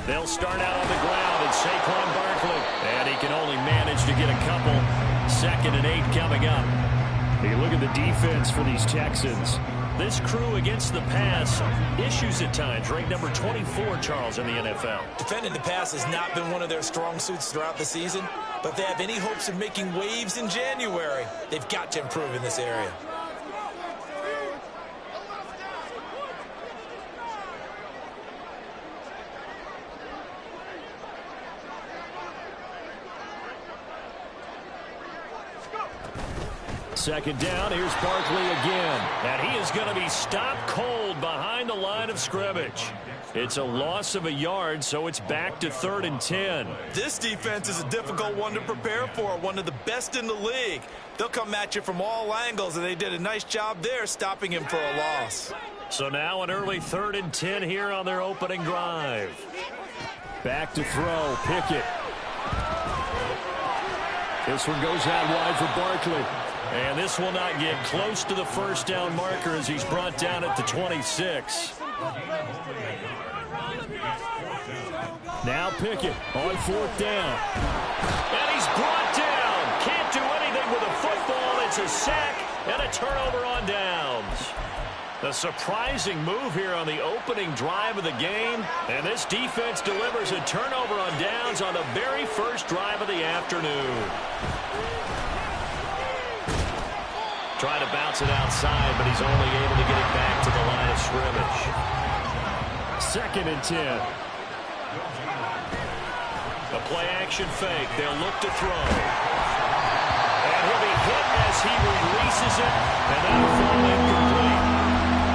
They'll start out on the ground, and Saquon Barkley. And he can only manage to get a couple. 2nd and 8 coming up. Hey, look at the defense for these Texans. This crew against the pass, issues at times. Ranked number 24, Charles, in the NFL. Defending the pass has not been one of their strong suits throughout the season, but if they have any hopes of making waves in January, they've got to improve in this area. Second down, here's Barkley again. And he is going to be stopped cold behind the line of scrimmage. It's a loss of a yard, so it's back to 3rd and 10. This defense is a difficult one to prepare for, one of the best in the league. They'll come at you from all angles, and they did a nice job there stopping him for a loss. So now an early 3rd and 10 here on their opening drive. Back to throw, Pickett. This one goes out wide for Barkley. And this will not get close to the first down marker as he's brought down at the 26. Now Pickett on 4th down. And he's brought down. Can't do anything with a football. It's a sack and a turnover on downs. The surprising move here on the opening drive of the game. And this defense delivers a turnover on downs on the very first drive of the afternoon. Trying to bounce it outside, but he's only able to get it back to the line of scrimmage. 2nd and 10. A play-action fake. They'll look to throw. And he'll be hit as he releases it, and that'll fall incomplete.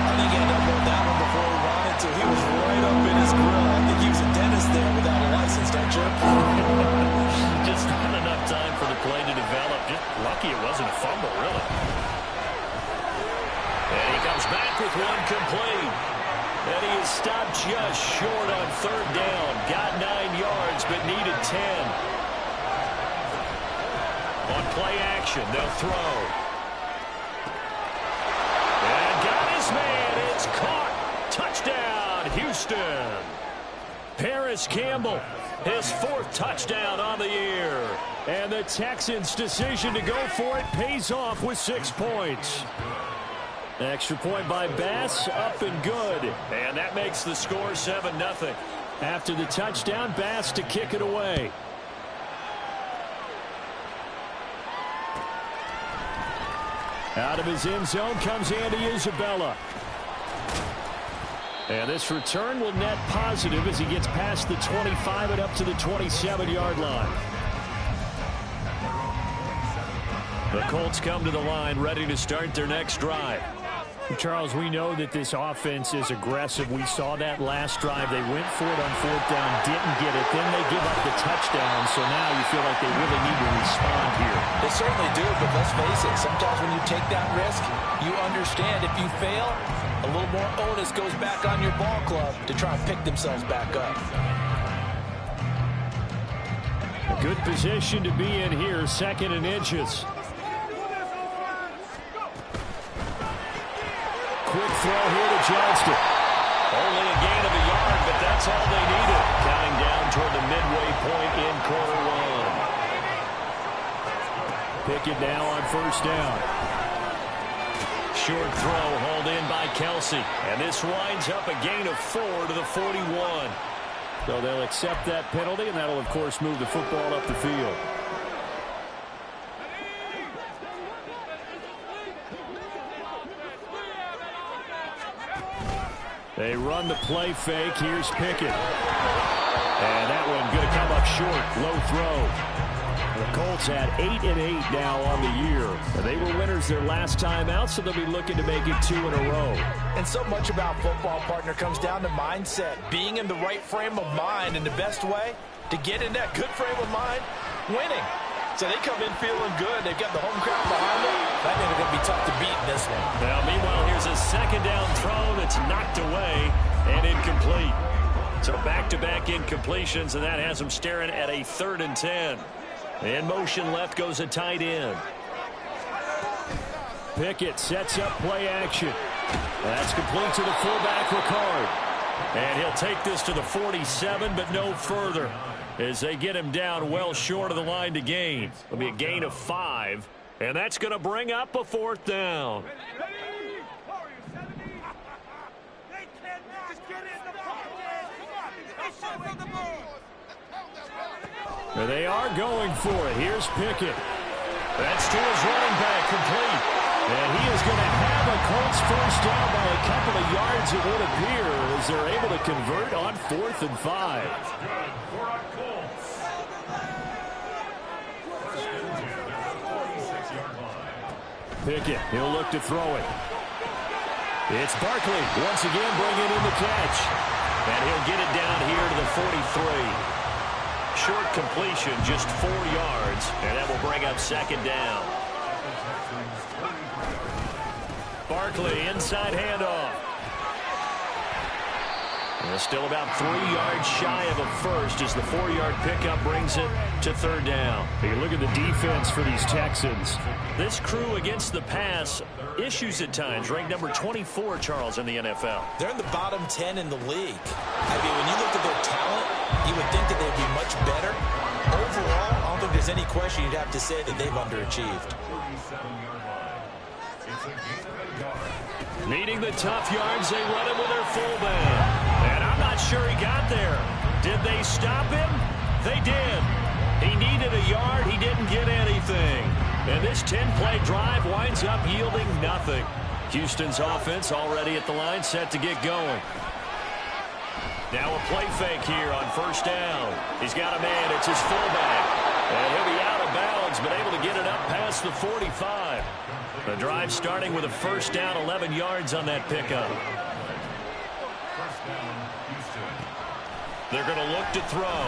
I think he had to hold that one before he wanted to. He was right up in his grill. I think he was a dentist there without a license, don't you? Just not enough time for the play to develop. Just lucky it wasn't a fumble, really. And he comes back with one complete. And he is stopped just short on 3rd down. Got 9 yards, but needed 10. On play action, they'll throw. And got his man. It's caught. Touchdown, Houston. Paris Campbell, his 4th touchdown on the year. And the Texans' decision to go for it pays off with 6 points. Extra point by Bass, up and good. And that makes the score 7-0. After the touchdown, Bass to kick it away. Out of his end zone comes Andy Isabella. And this return will net positive as he gets past the 25 and up to the 27-yard line. The Colts come to the line ready to start their next drive. Charles, we know that this offense is aggressive. We saw that last drive. They went for it on 4th down, didn't get it. Then they give up the touchdown, so now you feel like they really need to respond here. They certainly do, but let's face it. Sometimes when you take that risk, you understand if you fail, a little more onus goes back on your ball club to try and pick themselves back up. A good position to be in here, 2nd and inches. Quick throw here to Johnston. Only a gain of a yard, but that's all they needed. Counting down toward the midway point in quarter 1. Pickett now on 1st down. Short throw hauled in by Kelsey. And this winds up a gain of 4 to the 41. So they'll accept that penalty, and that'll, of course, move the football up the field. They run the play fake. Here's Pickett. And that one going to come up short. Low throw. The Colts had 8 and 8 now on the year. And they were winners their last time out, so they'll be looking to make it 2 in a row. And so much about football, partner, comes down to mindset. Being in the right frame of mind, and the best way to get in that good frame of mind, winning. So they come in feeling good. They've got the home crowd behind them. I think they're going to be tough to beat in this one. Now, meanwhile, here's a 2nd down throw that's knocked away and incomplete. So back-to-back incompletions, and that has them staring at a 3rd and 10. In motion left goes a tight end. Pickett sets up play action. That's complete to the fullback, Ricard. And he'll take this to the 47, but no further, as they get him down well short of the line to gain. It'll be a gain of 5, and that's going to bring up a 4th down. And they are going for it. Here's Pickett. That's to his running back, complete. And he is going to have a Colts first down by a couple of yards, it would appear, as they're able to convert on 4th and 5. Pickett, he'll look to throw it. It's Barkley once again bringing in the catch. And he'll get it down here to the 43. Short completion, just 4 yards, and that will bring up 2nd down. Barkley, inside handoff. And still about 3 yards shy of a first as the 4-yard pickup brings it to 3rd down. Hey, look at the defense for these Texans. This crew against the pass, issues at times, ranked number 24, Charles, in the NFL. They're in the bottom 10 in the league. I mean, when you look at their talent, you would think that they'd be much better. Overall, I don't think there's any question you'd have to say that they've underachieved. Needing the tough yards, they run it with their fullback. And I'm not sure he got there. Did they stop him? They did. He needed a yard. He didn't get anything. And this 10-play drive winds up yielding nothing. Houston's offense already at the line, set to get going. Now a play fake here on 1st down. He's got a man. It's his fullback. And he'll be out of bounds, but able to get it up past the 45. The drive starting with a 1st down, 11 yards on that pickup. They're going to look to throw.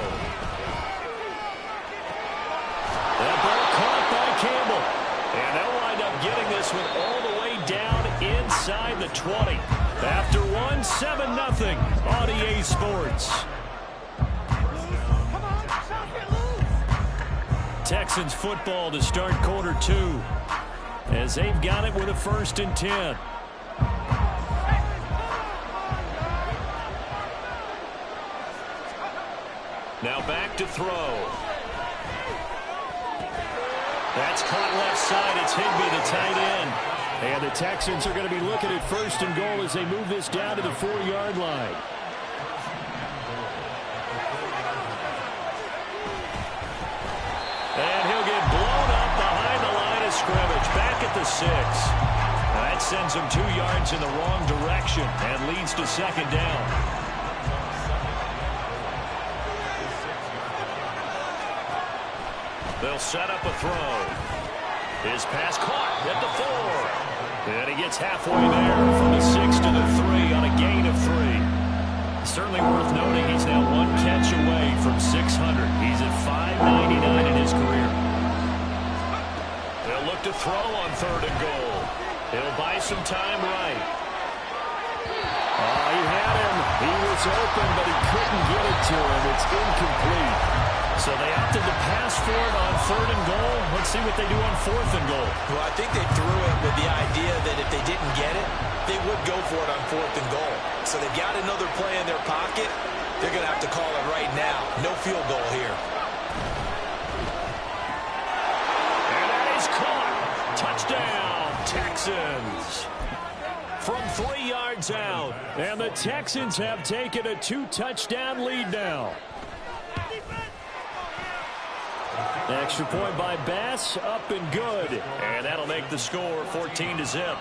That ball caught by Campbell. And they'll wind up getting this one all the way down inside the 20. After 1, 7-0 on EA Sports. Texans football to start quarter 2. As they've got it with a 1st and 10. Now back to throw. That's caught left side. It's Higbee, the tight end. And the Texans are going to be looking at 1st and goal as they move this down to the 4-yard line. And he'll get blown up behind the line of scrimmage. Back at the 6. That sends him 2 yards in the wrong direction and leads to 2nd down. They'll set up a throw. His pass caught at the 4. And he gets halfway there from the 6 to the 3 on a gain of 3. Certainly worth noting he's now 1 catch away from 600. He's at 599 in his career. They'll look to throw on 3rd and goal. He'll buy some time right. He had him. He was open, but he couldn't get it to him. It's incomplete. So they opted to pass for it on 3rd and goal. Let's see what they do on 4th and goal. Well, I think they threw it with the idea that if they didn't get it, they would go for it on 4th and goal. So they've got another play in their pocket. They're going to have to call it right now. No field goal here. And that is caught. Touchdown, Texans. From 3 yards out. And the Texans have taken a 2-touchdown lead now. Extra point by Bass, up and good. And that'll make the score 14-0.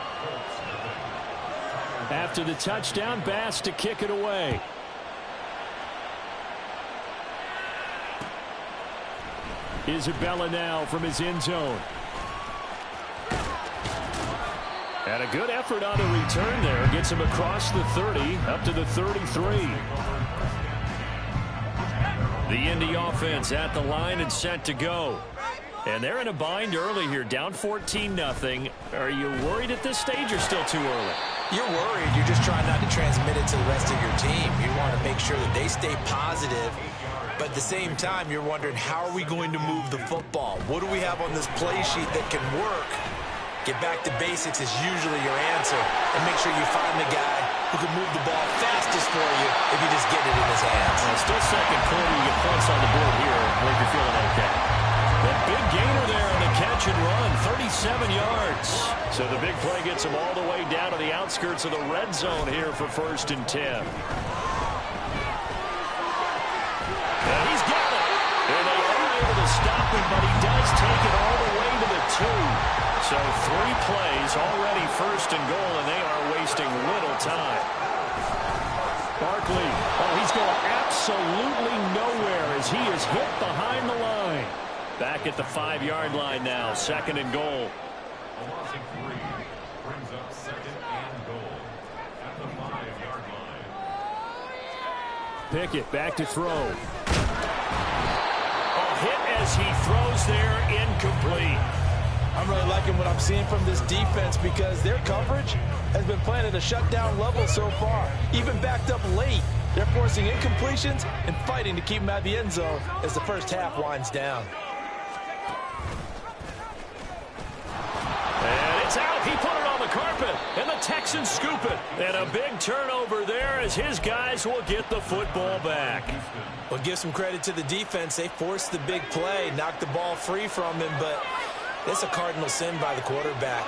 After the touchdown, Bass to kick it away. Isabella now from his end zone. And a good effort on the return there. Gets him across the 30, up to the 33. The Indy offense at the line and set to go. And they're in a bind early here, down 14-0. Are you worried at this stage or still too early? You're worried. You're just trying not to transmit it to the rest of your team. You want to make sure that they stay positive. But at the same time, you're wondering, how are we going to move the football? What do we have on this play sheet that can work? Get back to basics is usually your answer. And make sure you find the guy who can move the ball fastest for you if you just get it in his hands. Well, still second quarter. You get points on the board here. I think you're feeling okay. That big gainer there on the catch and run, 37 yards. So the big play gets him all the way down to the outskirts of the red zone here for 1st and 10. And he's got it. And they aren't able to stop him, but he does take it all the way to the 2. So 3 plays already 1st and goal, and they are wasting little time. Barkley, he's going absolutely nowhere as he is hit behind the line. Back at the 5-yard line now, 2nd and goal. A loss of 3 brings up 2nd and goal at the 5-yard line. Pickett back to throw. Hit as he throws there, incomplete. I'm really liking what I'm seeing from this defense because their coverage has been playing at a shutdown level so far. Even backed up late, they're forcing incompletions and fighting to keep them out of the end zone as the first half winds down. And it's out. He put it on the carpet, and the Texans scoop it. And a big turnover there as his guys will get the football back. Well, give some credit to the defense. They forced the big play, knocked the ball free from him, but it's a cardinal sin by the quarterback.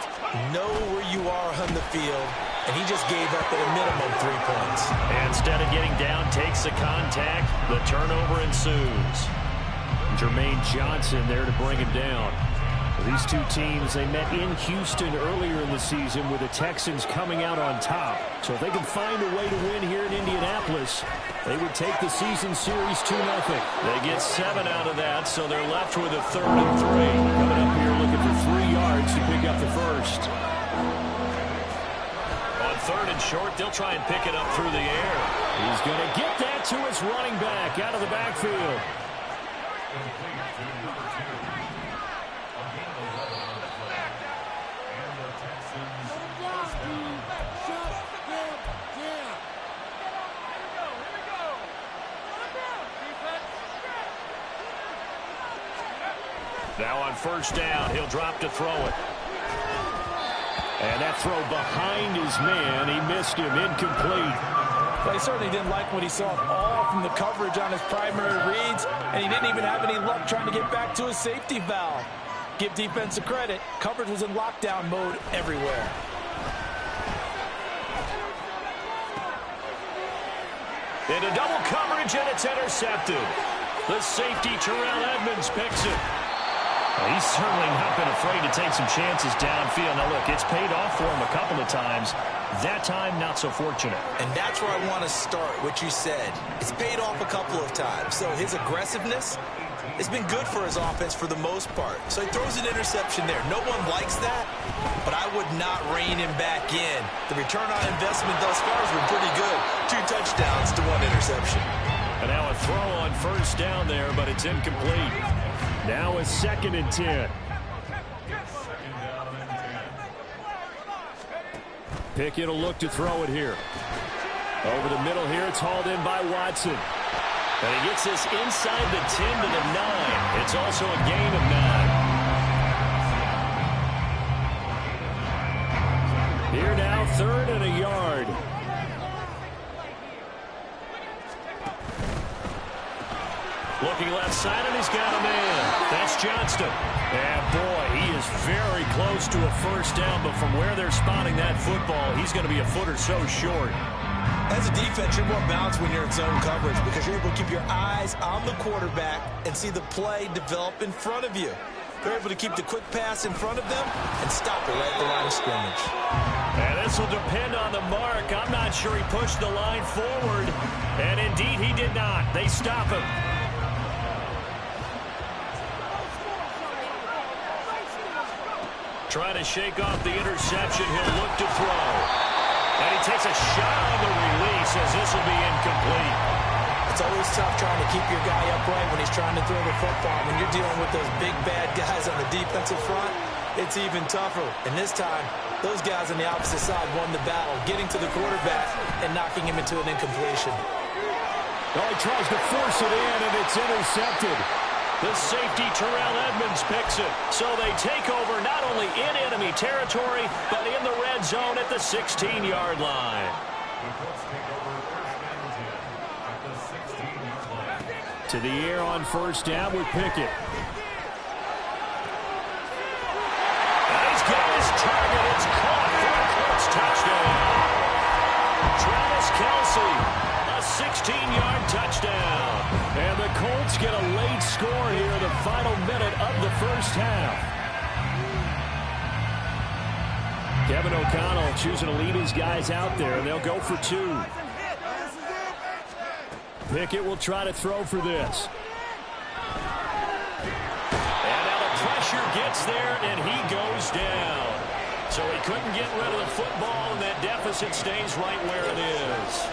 Know where you are on the field, and he just gave up at a minimum 3 points. And instead of getting down, takes the contact. The turnover ensues. Jermaine Johnson there to bring him down. These two teams, they met in Houston earlier in the season with the Texans coming out on top. So if they can find a way to win here in Indianapolis, they would take the season series 2-0. They get 7 out of that, so they're left with a 3rd and 3. Coming up here looking for 3 yards to pick up the first. On 3rd and short, they'll try and pick it up through the air. He's going to get that to his running back out of the backfield. Now on 1st down, he'll drop to throw it. And that throw behind his man, he missed him, incomplete. Well, he certainly didn't like what he saw all from the coverage on his primary reads, and he didn't even have any luck trying to get back to his safety valve. Give defense a credit. Coverage was in lockdown mode everywhere. Into double coverage, and it's intercepted. The safety, Terrell Edmonds, picks it. Well, he's certainly not been afraid to take some chances downfield. Now, look, it's paid off for him a couple of times. That time, not so fortunate. And that's where I want to start, what you said. It's paid off a couple of times. So his aggressiveness has been good for his offense for the most part. So he throws an interception there. No one likes that, but I would not rein him back in. The return on investment thus far has been pretty good. 2 touchdowns to 1 interception. And now a throw on 1st down there, but it's incomplete. Now a 2nd and 10. Pickett will look to throw it here. Over the middle here, it's hauled in by Watson. And he gets this inside the 10 to the 9. It's also a gain of 9. Here now, 3rd and a yard. Looking left side, and he's got a man. That's Johnston. And boy, he is very close to a 1st down, but from where they're spotting that football, he's going to be a foot or so short. As a defense, you're more balanced when you're in zone coverage because you're able to keep your eyes on the quarterback and see the play develop in front of you. They're able to keep the quick pass in front of them and stop it right at the line of scrimmage. And this will depend on the mark. I'm not sure he pushed the line forward. And indeed, he did not. They stop him. Trying to shake off the interception. He'll look to throw. And he takes a shot on the release as this will be incomplete. It's always tough trying to keep your guy upright when he's trying to throw the football. When you're dealing with those big, bad guys on the defensive front, it's even tougher. And this time, those guys on the opposite side won the battle, getting to the quarterback and knocking him into an incompletion. Oh, he tries to force it in, and it's intercepted. The safety, Terrell Edmonds, picks it. So they take over not only in enemy territory, but in the red zone at the 16-yard line. The Colts take over 1st and To the air on first down with Pickett. He's got his target. It's caught for a Colts touchdown. Travis Kelce, a 16-yard touchdown. And the Colts get a late score here in the final minute of the first half. Kevin O'Connell choosing to lead his guys out there, and they'll go for 2. Pickett will try to throw for this. And now the pressure gets there, and he goes down. So he couldn't get rid of the football, and that deficit stays right where it is.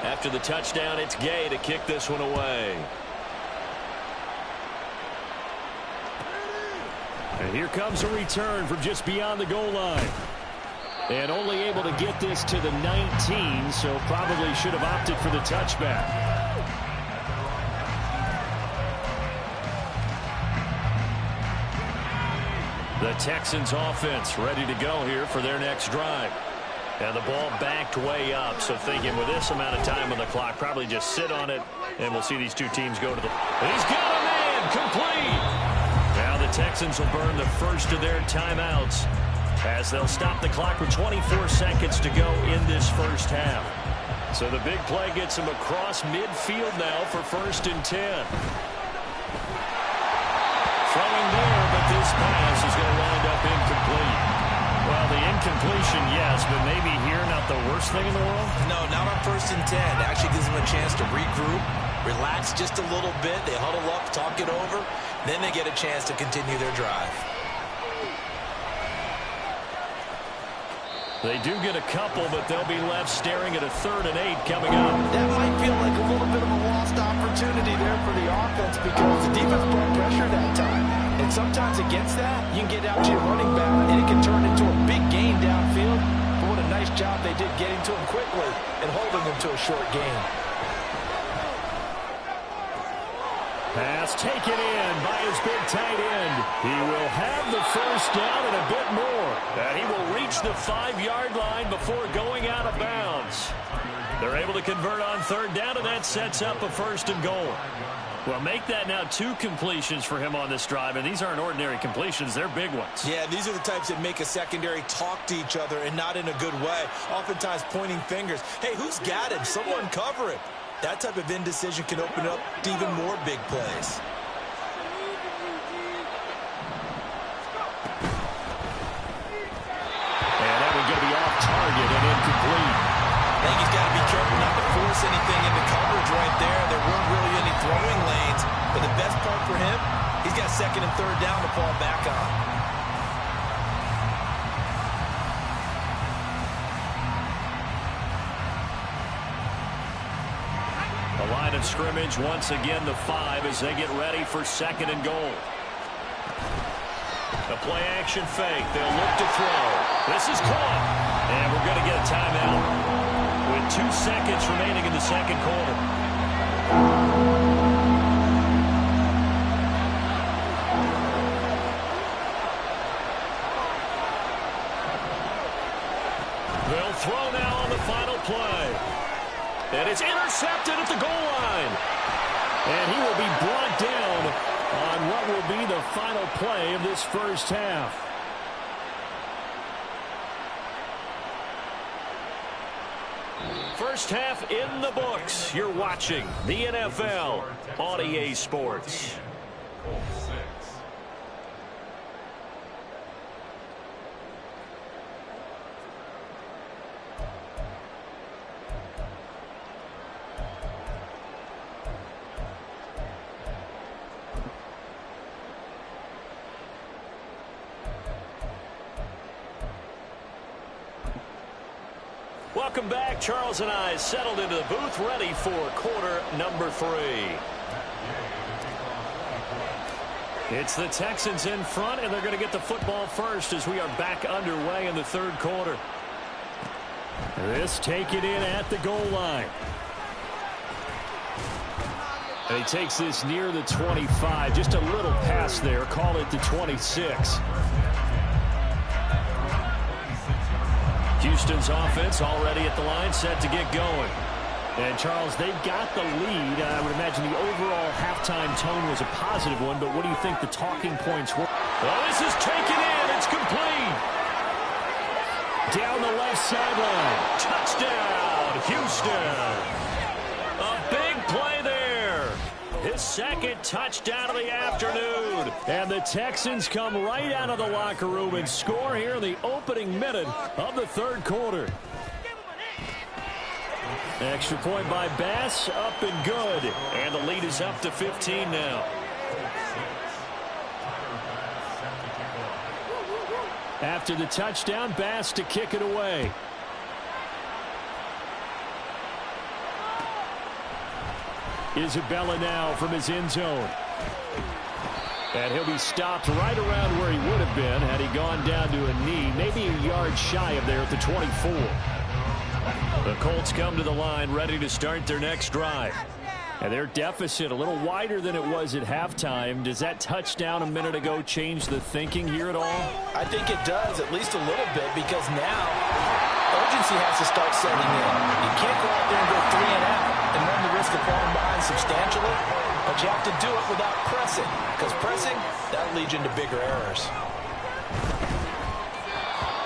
After the touchdown, it's Gay to kick this one away. And here comes a return from just beyond the goal line. And only able to get this to the 19, so probably should have opted for the touchback. The Texans offense ready to go here for their next drive. And the ball backed way up, so thinking with this amount of time on the clock, probably just sit on it, and we'll see these two teams go to the... He's got a man, complete! Now the Texans will burn the first of their timeouts as they'll stop the clock with 24 seconds to go in this first half. So the big play gets him across midfield now for 1st and 10. Throwing there, but this pass is going to wind up incomplete. Well, the incompletion, yes, but maybe here not the worst thing in the world? No, not on 1st and 10. It actually gives them a chance to regroup, relax just a little bit. They huddle up, talk it over. Then they get a chance to continue their drive. They do get a couple, but they'll be left staring at a 3rd and 8 coming up. That might feel like a little bit of a lost opportunity there for the offense because the defense brought pressure that time. And sometimes against that, you can get out to your running back, and it can turn into a big gain downfield. But what a nice job they did getting to him quickly and holding him to a short gain. Pass taken in by his big tight end. He will have the first down and a bit more. And he will reach the 5-yard line before going out of bounds. They're able to convert on 3rd down, and that sets up a 1st and goal. Well, make that now 2 completions for him on this drive, and these aren't ordinary completions. They're big ones. Yeah, these are the types that make a secondary talk to each other and not in a good way. Oftentimes pointing fingers. Hey, who's got him? Someone cover him. That type of indecision can open up to even more big plays. And that would go be off target and incomplete. I think he's got to be careful not to force anything into coverage right there. There weren't really any throwing lanes. But the best part for him, he's got 2nd and 3rd down to fall back on. The line of scrimmage once again the 5 as they get ready for 2nd and goal. A play action fake. They'll look to throw. This is caught. And we're going to get a timeout with 2 seconds remaining in the 2nd quarter. They'll throw now on the final play. And it's intercepted at the goal line. And he will be brought down on what will be the final play of this first half. First half in the books. You're watching the NFL on EA Sports. Welcome back. Charles and I settled into the booth, ready for quarter number 3. It's the Texans in front, and they're going to get the football first as we are back underway in the 3rd quarter. This taken in at the goal line. And he takes this near the 25. Just a little pass there. Call it the 26. Houston's offense already at the line, set to get going. And, Charles, they've got the lead. I would imagine the overall halftime tone was a positive one, but what do you think the talking points were? Well, this is taken in. It's complete. Down the left sideline. Touchdown, Houston. A big play there. His second touchdown of the afternoon. And the Texans come right out of the locker room and score here in the opening minute of the third quarter. Extra point by Bass, up and good. And the lead is up to 15 now. After the touchdown, Bass to kick it away. Isabella now from his end zone. And he'll be stopped right around where he would have been had he gone down to a knee, maybe a yard shy of there at the 24. The Colts come to the line ready to start their next drive. And their deficit a little wider than it was at halftime. Does that touchdown a minute ago change the thinking here at all? I think it does, at least a little bit, because now urgency has to start setting in. You can't go out there and go 3 and out and run the risk of falling behind substantially, but you have to do it without pressing, because pressing, that'll lead you into bigger errors.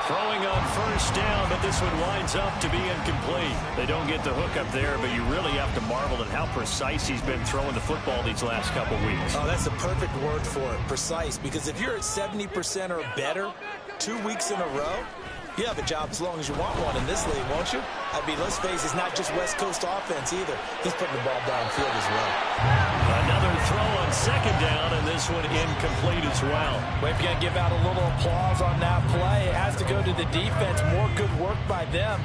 Throwing on first down, but this one winds up to be incomplete. They don't get the hook up there, but you really have to marvel at how precise he's been throwing the football these last couple weeks. Oh, that's the perfect word for it, precise, because if you're at 70% or better 2 weeks in a row, you have a job as long as you want one in this league, won't you? I mean, let's face it, it's not just West Coast offense either. He's putting the ball downfield as well. Another throw on second down, and this one incomplete as well. We've got to give out a little applause on that play. It has to go to the defense. More good work by them.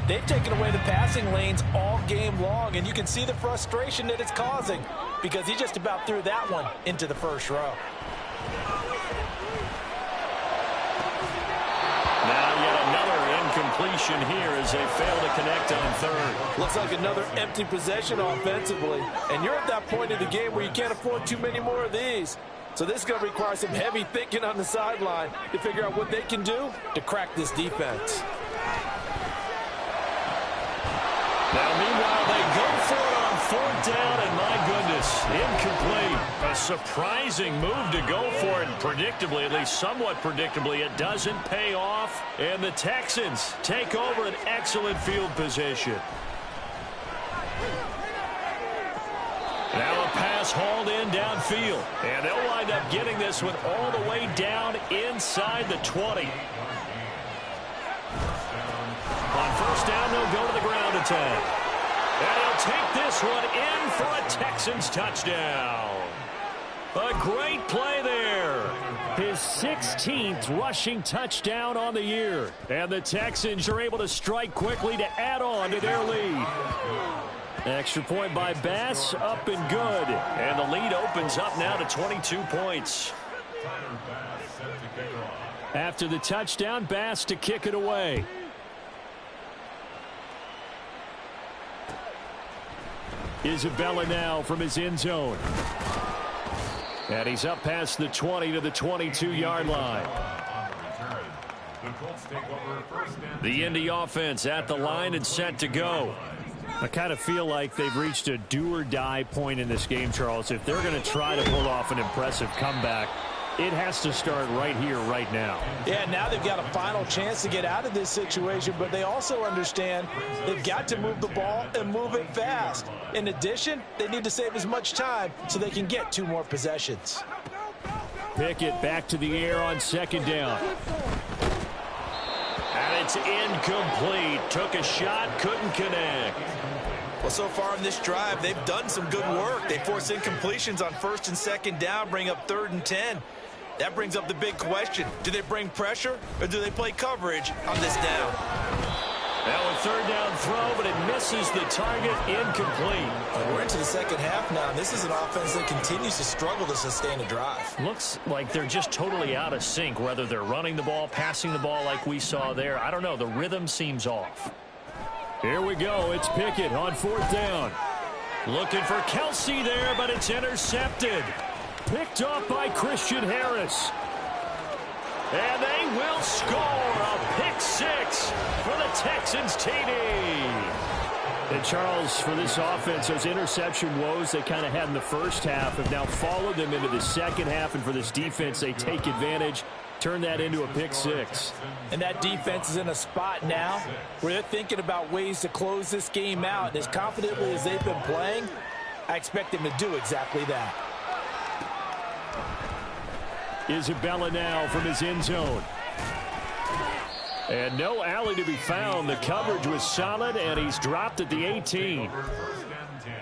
They've taken away the passing lanes all game long, and you can see the frustration that it's causing because he just about threw that one into the first row. Now yet another incompletion here as they fail to connect on third. Looks like another empty possession offensively. And you're at that point in the game where you can't afford too many more of these. So this is going to require some heavy thinking on the sideline to figure out what they can do to crack this defense. Now, meanwhile, they go for it on fourth down, and my goodness, incomplete. A surprising move to go for it, and predictably, at least somewhat predictably, it doesn't pay off, and the Texans take over an excellent field position. Now a pass hauled in downfield, and they'll wind up getting this one all the way down inside the 20. On first down, they'll go to the ground attack. And he'll take this one in for a Texans touchdown. A great play there. His 16th rushing touchdown on the year. And the Texans are able to strike quickly to add on to their lead. Extra point by Bass, up and good. And the lead opens up now to 22 points. After the touchdown, Bass to kick it away. Isabella now from his end zone. And he's up past the 20 to the 22-yard line. The Indy offense at the line and set to go. I kind of feel like they've reached a do-or-die point in this game, Charles. If they're going to try to pull off an impressive comeback, it has to start right here, right now. Yeah, now they've got a final chance to get out of this situation, but they also understand they've got to move the ball and move it fast. In addition, they need to save as much time so they can get 2 more possessions. Pickett back to the air on second down. And it's incomplete. Took a shot, couldn't connect. Well, so far in this drive, they've done some good work. They force incompletions on first and second down, bring up 3rd and 10. That brings up the big question. Do they bring pressure or do they play coverage on this down? Now a third down throw, but it misses the target, incomplete. We're into the second half now, and this is an offense that continues to struggle to sustain a drive. Looks like they're just totally out of sync, whether they're running the ball, passing the ball like we saw there. I don't know. The rhythm seems off. Here we go. It's Pickett on 4th down. Looking for Kelsey there, but it's intercepted. Picked off by Christian Harris. And they will score a pick 6 for the Texans TD. And Charles, for this offense, those interception woes they kind of had in the first half have now followed them into the second half. And for this defense, they take advantage, turn that into a pick six. And that defense is in a spot now where they're thinking about ways to close this game out. And as confidently as they've been playing, I expect them to do exactly that. Isabella now from his end zone. And no alley to be found. The coverage was solid, and he's dropped at the 18. First and 10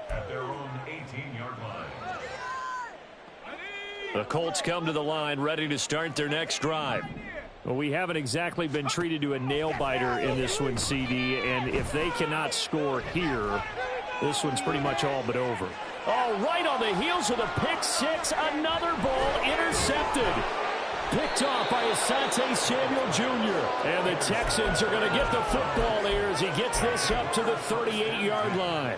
at their own 18-yard line. The Colts come to the line ready to start their next drive. Well, we haven't exactly been treated to a nail-biter in this one, CD, and if they cannot score here, this one's pretty much all but over. Oh, right on the heels of the pick six, another ball intercepted. Picked off by Asante Samuel Jr. And the Texans are going to get the football here as he gets this up to the 38-yard line.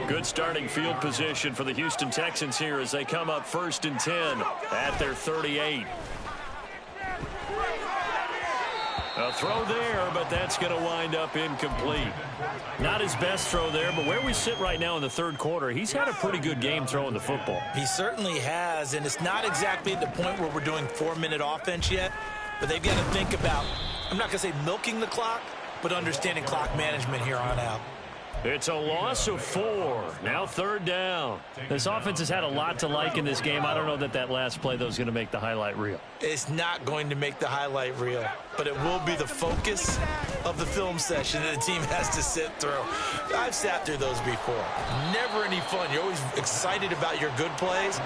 Good starting field position for the Houston Texans here as they come up 1st and 10 at their 38. A throw there, but that's going to wind up incomplete. Not his best throw there, but where we sit right now in the third quarter, he's had a pretty good game throwing the football. He certainly has, and it's not exactly at the point where we're doing 4-minute offense yet, but they've got to think about, I'm not going to say milking the clock, but understanding clock management here on out. It's a loss of 4. Now 3rd down. This offense has had a lot to like in this game. I don't know that that last play, though, is going to make the highlight reel. It's not going to make the highlight reel, but it will be the focus of the film session that the team has to sit through. I've sat through those before. Never any fun. You're always excited about your good plays,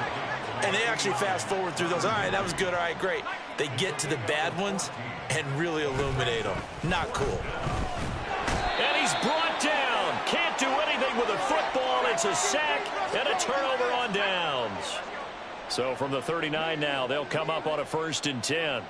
and they actually fast forward through those. All right, that was good. All right, great. They get to the bad ones and really illuminate them. Not cool. And he's brought down. Can't do anything with a football. It's a sack and a turnover on downs. So from the 39 now, they'll come up on a 1st and 10.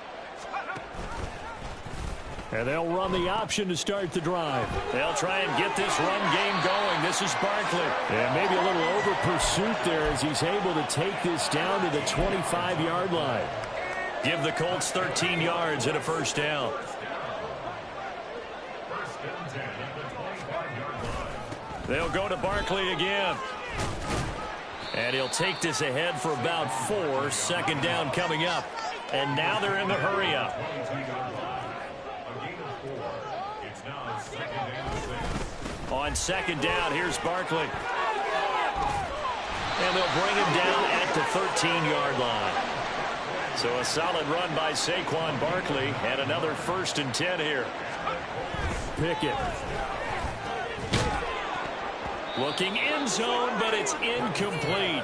And they'll run the option to start the drive. They'll try and get this run game going. This is Barkley. And maybe a little over pursuit there as he's able to take this down to the 25-yard line. Give the Colts 13 yards and a 1st down. They'll go to Barkley again. And he'll take this ahead for about 4. 2nd down coming up. And now they're in the hurry up. On 2nd down, here's Barkley. And they'll bring him down at the 13-yard line. So a solid run by Saquon Barkley and another 1st and 10 here. Pickett. Looking end zone, but it's incomplete.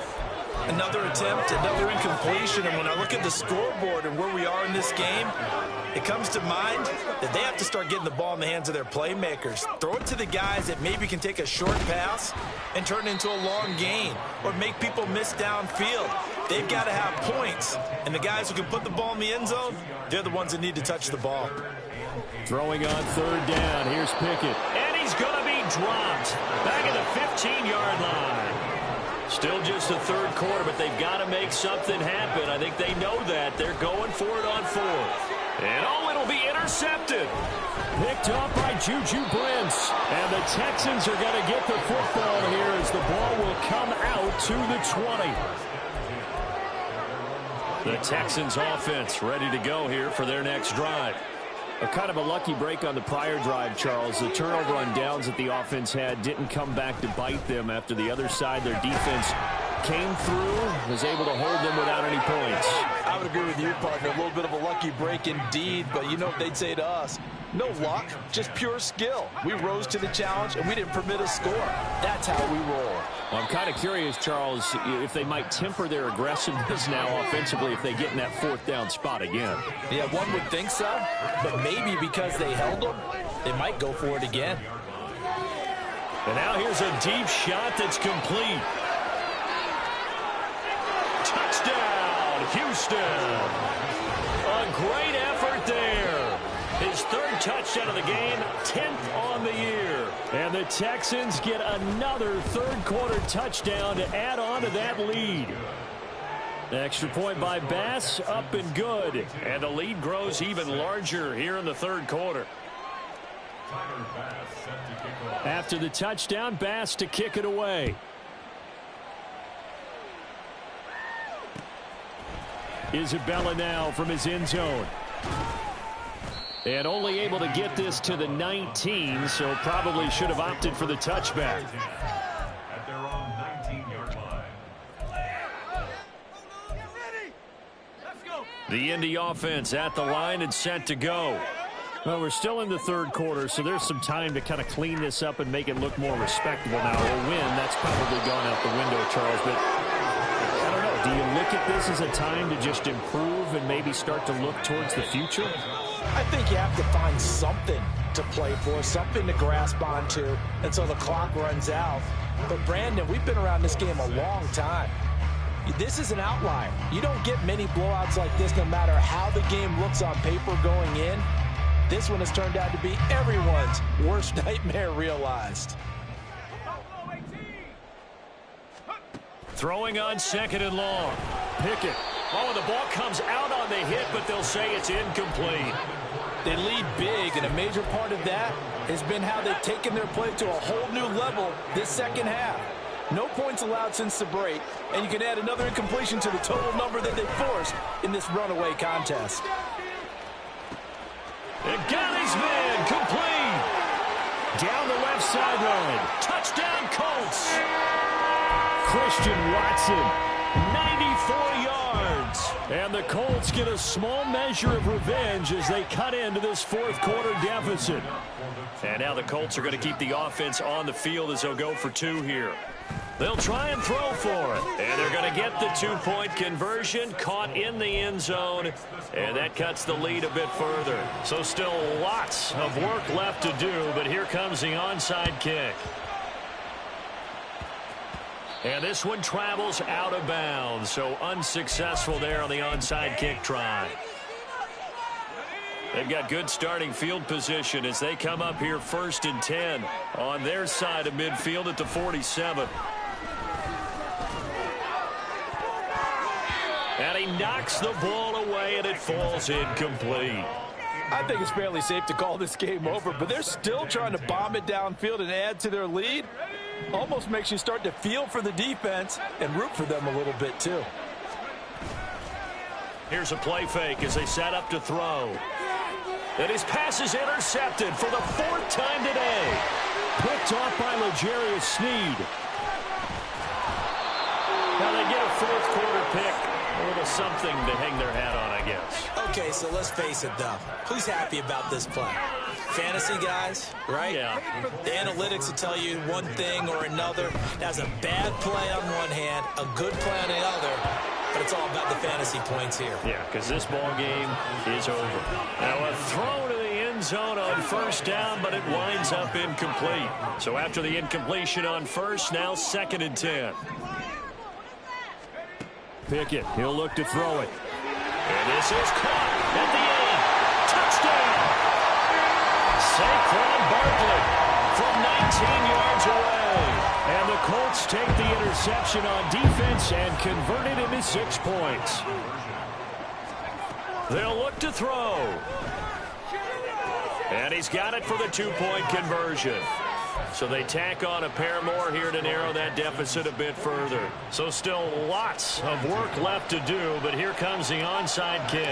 Another attempt, another incompletion, and when I look at the scoreboard and where we are in this game, it comes to mind that they have to start getting the ball in the hands of their playmakers. Throw it to the guys that maybe can take a short pass and turn it into a long gain or make people miss downfield. They've got to have points, and the guys who can put the ball in the end zone, they're the ones that need to touch the ball. Throwing on 3rd down. Here's Pickett. And he's going to be dropped back at the 15-yard line. Still just the 3rd quarter, but they've got to make something happen. I think they know that. They're going for it on 4th. And oh, it'll be intercepted. Picked up by Juju Brents. And the Texans are going to get the football here as the ball will come out to the 20. The Texans offense ready to go here for their next drive. A kind of a lucky break on the prior drive, Charles. The turnover on downs that the offense had didn't come back to bite them after the other side. Their defense came through, was able to hold them without any points. I would agree with you, partner. A little bit of a lucky break indeed, but you know what they'd say to us? No luck, just pure skill. We rose to the challenge, and we didn't permit a score. That's how we roll. Well, I'm kind of curious, Charles, if they might temper their aggressiveness now offensively if they get in that 4th down spot again. Yeah, one would think so, but maybe because they held them, they might go for it again. And now here's a deep shot that's complete. Touchdown, Houston. A great effort there. His 3rd touchdown of the game, 10th on the year. And the Texans get another 3rd quarter touchdown to add on to that lead. Extra point by Bass, up and good. And the lead grows even larger here in the 3rd quarter. After the touchdown, Bass to kick it away. Isabella now from his end zone. And only able to get this to the 19, so probably should have opted for the touchback. At their own 19-yard line. The Indy offense at the line and set to go. Well, we're still in the third quarter, so there's some time to kind of clean this up and make it look more respectable now. A win, that's probably gone out the window, Charles, but I don't know. Do you look at this as a time to just improve and maybe start to look towards the future? I think you have to find something to play for, something to grasp onto until the clock runs out. But, Brandon, we've been around this game a long time. This is an outlier. You don't get many blowouts like this no matter how the game looks on paper going in. This one has turned out to be everyone's worst nightmare realized. Throwing on second and long. Pickett. Oh, the ball comes out on the hit, but they'll say it's incomplete. They lead big, and a major part of that has been how they've taken their play to a whole new level this second half. No points allowed since the break, and you can add another incompletion to the total number that they forced in this runaway contest. And got his man complete. Down the left sideline. Touchdown, Colts. Christian Watson, 94 yards. And the Colts get a small measure of revenge as they cut into this fourth quarter deficit. And now the Colts are going to keep the offense on the field as they'll go for two here. They'll try and throw for it. And they're going to get the two-point conversion, caught in the end zone. And that cuts the lead a bit further. So still lots of work left to do, but here comes the onside kick. And this one travels out of bounds, so unsuccessful there on the onside kick try. They've got good starting field position as they come up here 1st and 10 on their side of midfield at the 47. And he knocks the ball away, and it falls incomplete. I think it's fairly safe to call this game over, but they're still trying to bomb it downfield and add to their lead. Almost makes you start to feel for the defense and root for them a little bit, too. Here's a play fake as they set up to throw. And his pass is intercepted for the 4th time today. Picked off by L'Jarius Sneed. Now they get a 4th quarter pick. A little something to hang their hat on, I guess. Okay, so let's face it, though. Who's happy about this play? Fantasy guys, right? Yeah. The analytics will tell you one thing or another. That's a bad play on one hand, a good play on the other, but it's all about the fantasy points here. Yeah, because this ball game is over. Now a throw to the end zone on 1st down, but it winds up incomplete. So after the incompletion on 1st, now 2nd and 10. Pickett, he'll look to throw it. And this is caught at the 8. Touchdown! Saquon Barkley from 19 yards away. And the Colts take the interception on defense and convert it into 6 points. They'll look to throw. And he's got it for the 2-point conversion. So they tack on a pair more here to narrow that deficit a bit further. So still lots of work left to do, but here comes the onside kick.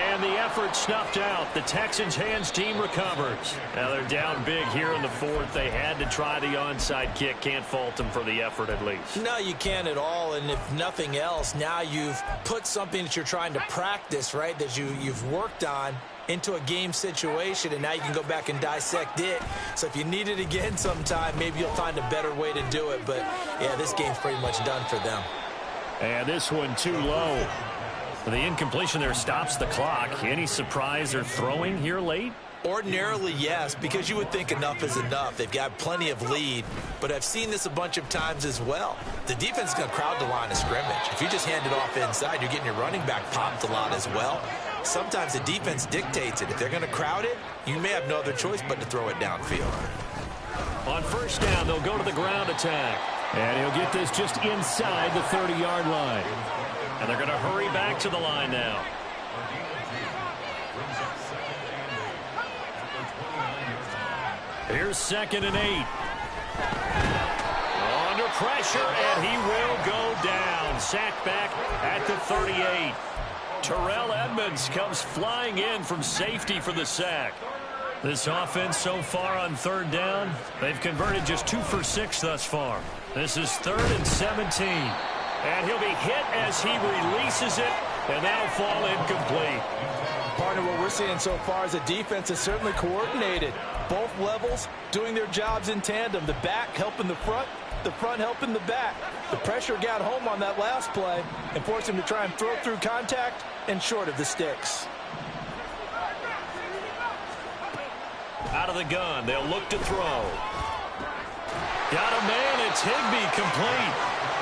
And the effort snuffed out. The Texans' hands team recovers. Now they're down big here in the 4th. They had to try the onside kick. Can't fault them for the effort at least. No, you can't at all. And if nothing else, now you've put something that you're trying to practice, right, that you've worked on into a game situation, and now you can go back and dissect it. So if you need it again sometime, maybe you'll find a better way to do it. But, yeah, this game's pretty much done for them. And this one too low. The incompletion there stops the clock. Any surprise they're throwing here late? Ordinarily, yes, because you would think enough is enough. They've got plenty of lead, but I've seen this a bunch of times as well. The defense is going to crowd the line of scrimmage. If you just hand it off inside, you're getting your running back popped a lot as well. Sometimes the defense dictates it. If they're going to crowd it, you may have no other choice but to throw it downfield. On 1st down, they'll go to the ground attack. And he'll get this just inside the 30-yard line. And they're going to hurry back to the line now. Here's 2nd and 8. Under pressure, and he will go down. Sacked back at the 38. Terrell Edmonds comes flying in from safety for the sack. This offense so far on 3rd down, they've converted just 2 for 6 thus far. This is 3rd and 17. And he'll be hit as he releases it, and that'll fall incomplete. Partner, what we're seeing so far is the defense is certainly coordinated. Both levels doing their jobs in tandem. The back helping the front helping the back. The pressure got home on that last play and forced him to try and throw through contact and short of the sticks. Out of the gun, they'll look to throw. Got a man, it's Higbee, complete.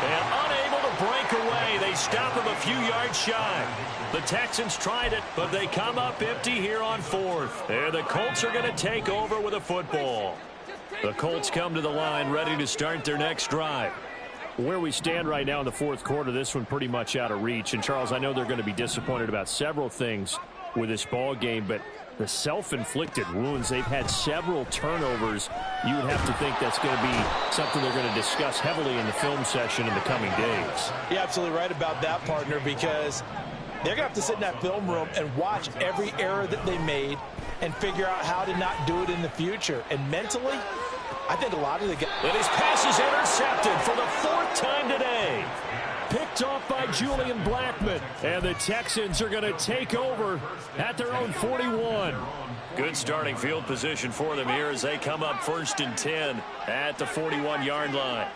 And unable to break away. They stop him a few yards shy. The Texans tried it, but they come up empty here on 4th. And the Colts are going to take over with a football. The Colts come to the line ready to start their next drive. Where we stand right now in the 4th quarter, this one pretty much out of reach. And, Charles, I know they're going to be disappointed about several things with this ball game, but the self-inflicted wounds, they've had several turnovers. You would have to think that's going to be something they're going to discuss heavily in the film session in the coming days. You're absolutely right about that, partner, because they're going to have to sit in that film room and watch every error that they made and figure out how to not do it in the future. And mentally, I think a lot of the guys... And his pass is intercepted for the 4th time today. Picked off by Julian Blackmon. And the Texans are going to take over at their own 41. Good starting field position for them here as they come up 1st and 10 at the 41-yard line.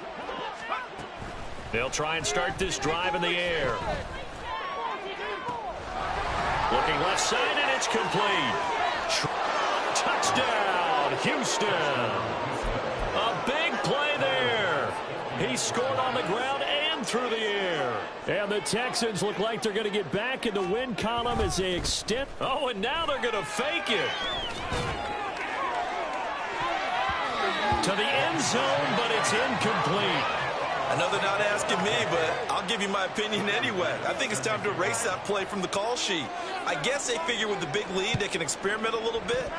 They'll try and start this drive in the air. Looking left side, and it's complete. Touchdown, Houston. A big play there. He scored on the ground and through the air. And the Texans look like they're going to get back in the win column as they extend. Oh, and now they're going to fake it. To the end zone, but it's incomplete. I know they're not asking me, but I'll give you my opinion anyway. I think it's time to erase that play from the call sheet. I guess they figure with the big lead they can experiment a little bit.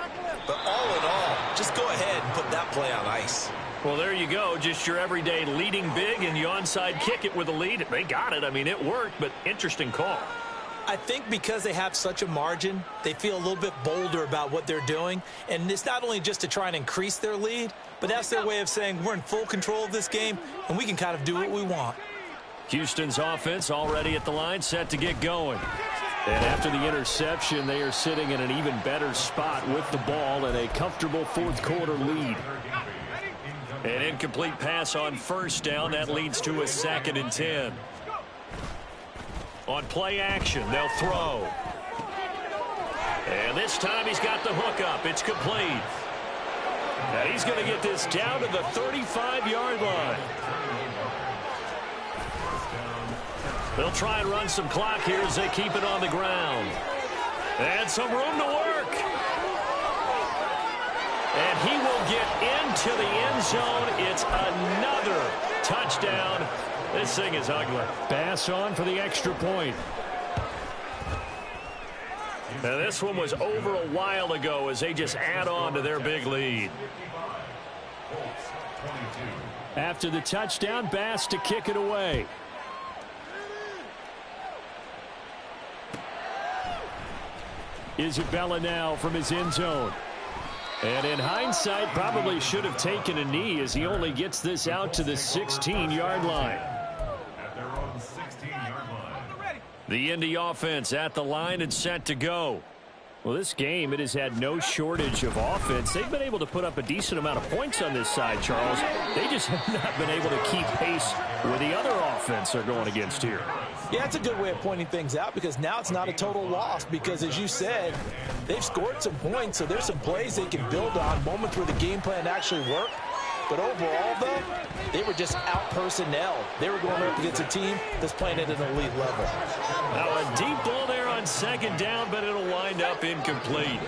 But all in all, just go ahead and put that play on ice. Well, there you go. Just your everyday leading big, and you onside kick it with a lead. They got it. I mean, it worked, but interesting call. I think because they have such a margin, they feel a little bit bolder about what they're doing. And it's not only just to try and increase their lead, but that's their way of saying we're in full control of this game, and we can kind of do what we want. Houston's offense already at the line, set to get going. And after the interception, they are sitting in an even better spot with the ball and a comfortable 4th quarter lead. An incomplete pass on 1st down. That leads to a 2nd and 10. On play action, they'll throw. And this time he's got the hook up. It's complete. And he's going to get this down to the 35-yard line. They'll try and run some clock here as they keep it on the ground. And some room to work. And he will get into the end zone. It's another touchdown. This thing is ugly. Pass on for the extra point. Now this one was over a while ago as they just add on to their big lead. After the touchdown, Bass to kick it away. Isabella now from his end zone. And in hindsight, probably should have taken a knee as he only gets this out to the 16-yard line. The Indy offense at the line and set to go. Well, this game, it has had no shortage of offense. They've been able to put up a decent amount of points on this side, Charles. They just have not been able to keep pace with the other offense they're going against here. Yeah, it's a good way of pointing things out because now it's not a total loss because, as you said, they've scored some points, so there's some plays they can build on, moments where the game plan actually worked. But overall, though, they were just out-personnel. They were going up against a team that's playing at an elite level. Now a deep ball there on 2nd down, but it'll wind up incomplete.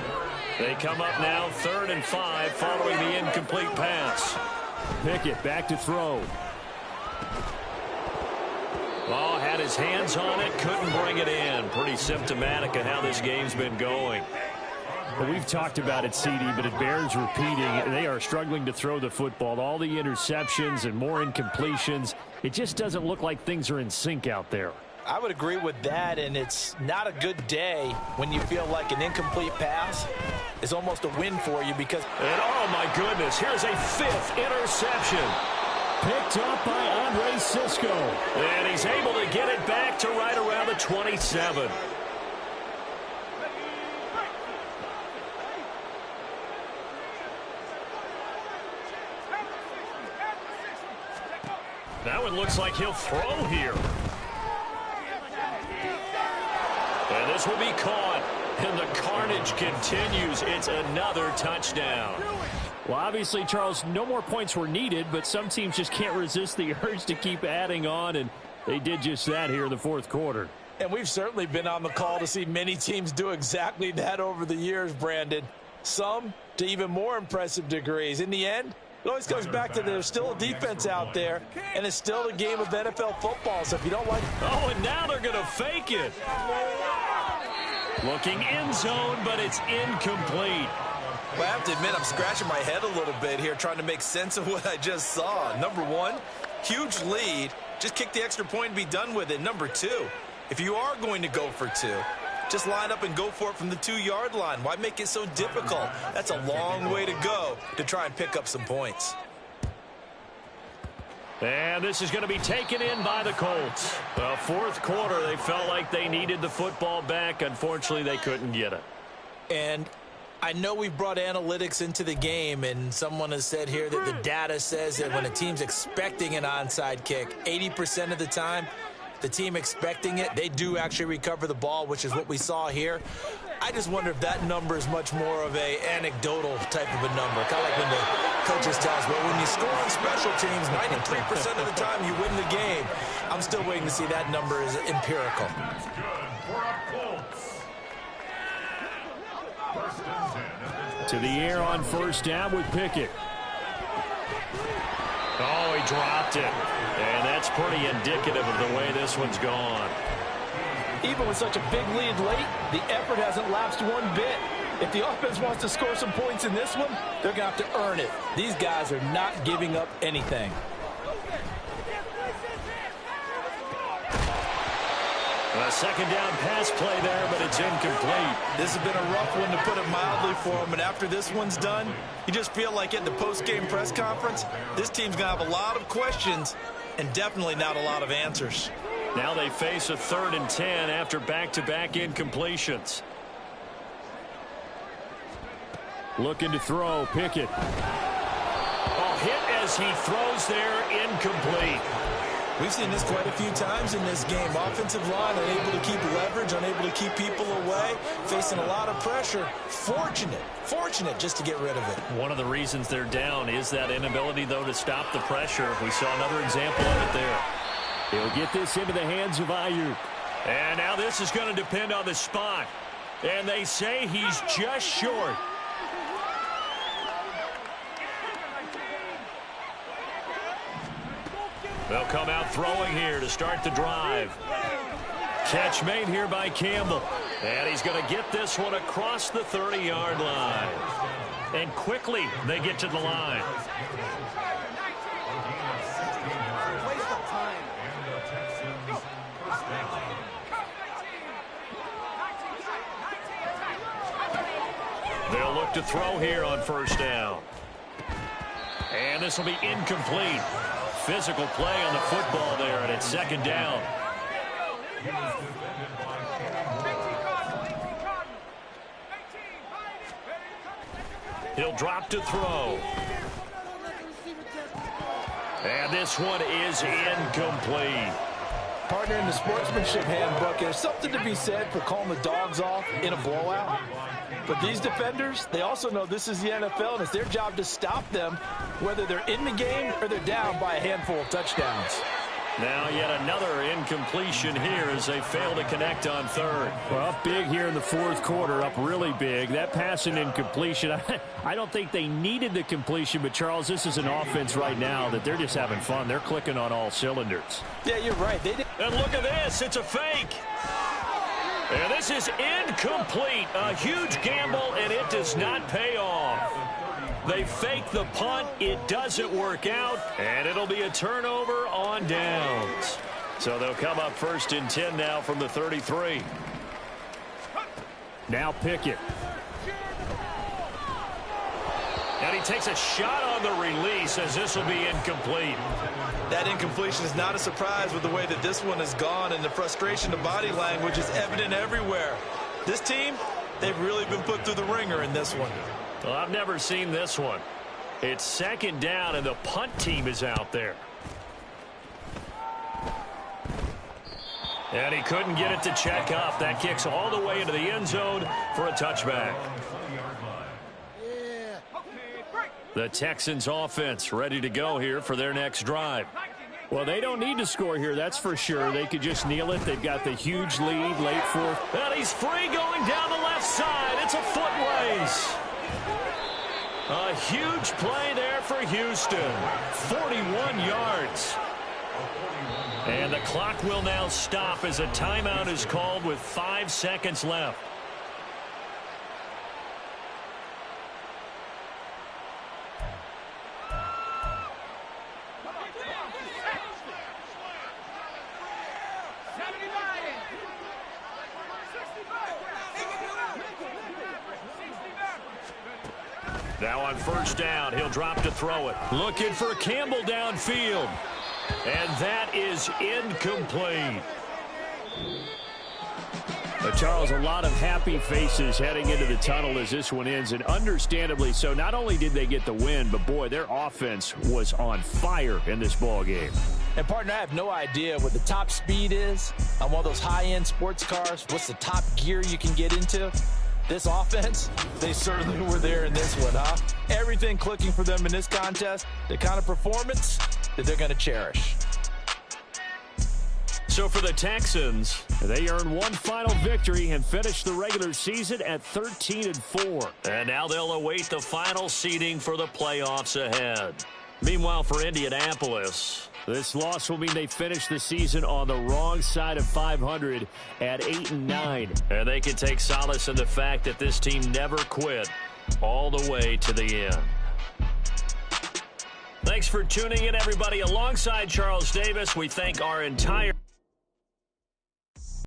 They come up now 3rd and 5 following the incomplete pass. Pickett back to throw. Oh, had his hands on it, couldn't bring it in. Pretty symptomatic of how this game's been going. Well, we've talked about it, CD, but it bears repeating. They are struggling to throw the football. All the interceptions and more incompletions. It just doesn't look like things are in sync out there. I would agree with that, and it's not a good day when you feel like an incomplete pass is almost a win for you because... And oh my goodness, here's a fifth interception. Picked up by Andre Cisco. And he's able to get it back to right around the 27. Now it looks like he'll throw here. And this will be caught. And the carnage continues. It's another touchdown. Well, obviously, Charles, no more points were needed, but some teams just can't resist the urge to keep adding on, and they did just that here in the fourth quarter. And we've certainly been on the call to see many teams do exactly that over the years, Brandon. Some to even more impressive degrees. In the end, it always comes back to there's still a defense out there, and it's still a game of NFL football. So if you don't like... Oh, and now they're going to fake it. Looking end zone, but it's incomplete. Well, I have to admit, I'm scratching my head a little bit here trying to make sense of what I just saw. Number one, huge lead. Just kick the extra point and be done with it. Number two, if you are going to go for two, just line up and go for it from the 2-yard line. Why make it so difficult? That's a long way to go to try and pick up some points. And this is going to be taken in by the Colts. The fourth quarter, they felt like they needed the football back. Unfortunately, they couldn't get it. And I know we've brought analytics into the game, and someone has said here that the data says that when a team's expecting an onside kick, 80% of the time, the team expecting it, they do actually recover the ball, which is what we saw here. I just wonder if that number is much more of a anecdotal type of a number. Kind of like when the coaches tell us, well, when you score on special teams, 93% of the time you win the game. I'm still waiting to see that number is empirical. To the air on first down with Pickett. Oh, he dropped it. And that's pretty indicative of the way this one's gone. Even with such a big lead late, the effort hasn't lapsed one bit. If the offense wants to score some points in this one, they're going to have to earn it. These guys are not giving up anything. A second down pass play there, but it's incomplete. This has been a rough one, to put it mildly, for them. And after this one's done, you just feel like at the post-game press conference, this team's going to have a lot of questions and definitely not a lot of answers. Now they face a 3rd and 10 after back-to-back incompletions. Looking to throw, Pickett. Oh, hit as he throws there, incomplete. We've seen this quite a few times in this game. Offensive line unable to keep leverage, unable to keep people away, facing a lot of pressure. Fortunate just to get rid of it. One of the reasons they're down is that inability, though, to stop the pressure. We saw another example of it there. He'll get this into the hands of Ayuk. And now this is going to depend on the spot. And they say he's just short. They'll come out throwing here to start the drive. Catch made here by Campbell. And he's going to get this one across the 30-yard line. And quickly they get to the line. They'll look to throw here on first down. And this will be incomplete. Physical play on the football there, and it's second down. He'll drop to throw. And this one is incomplete. Partner, in the sportsmanship handbook, there's something to be said for calling the dogs off in a blowout. But these defenders, they also know this is the NFL, and it's their job to stop them, whether they're in the game or they're down by a handful of touchdowns. Now yet another incompletion here as they fail to connect on third. Well, up big here in the fourth quarter, up really big. That pass and incompletion, I don't think they needed the completion, but Charles, this is an offense right now that they're just having fun. They're clicking on all cylinders. Yeah, you're right. And look at this. It's a fake. And this is incomplete. A huge gamble, and it does not pay off. They fake the punt. It doesn't work out, and it'll be a turnover on downs. So they'll come up 1st and 10 now from the 33. Now Pickett. And he takes a shot on the release as this will be incomplete. That incompletion is not a surprise with the way that this one has gone, and the frustration of body language is evident everywhere. This team, they've really been put through the ringer in this one. Well, I've never seen this one. It's 2nd down, and the punt team is out there. And he couldn't get it to check up. That kicks all the way into the end zone for a touchback. The Texans offense ready to go here for their next drive. Well, they don't need to score here, that's for sure. They could just kneel it. They've got the huge lead, late 4th. And he's free going down the left side. It's a foot race. A huge play there for Houston. 41 yards. And the clock will now stop as a timeout is called with 5 seconds left. Now on 1st down, he'll drop to throw it. Looking for Campbell downfield. And that is incomplete. Charles, a lot of happy faces heading into the tunnel as this one ends, and understandably so. Not only did they get the win, but boy, their offense was on fire in this ball game. And partner, I have no idea what the top speed is on one of those high-end sports cars. What's the top gear you can get into? This offense, they certainly were there in this one, huh? Everything clicking for them in this contest, the kind of performance that they're going to cherish. So for the Texans, they earn one final victory and finish the regular season at 13-4. And now they'll await the final seeding for the playoffs ahead. Meanwhile, for Indianapolis, this loss will mean they finish the season on the wrong side of 500 at 8-9. And they can take solace in the fact that this team never quit all the way to the end. Thanks for tuning in, everybody. Alongside Charles Davis, we thank our entire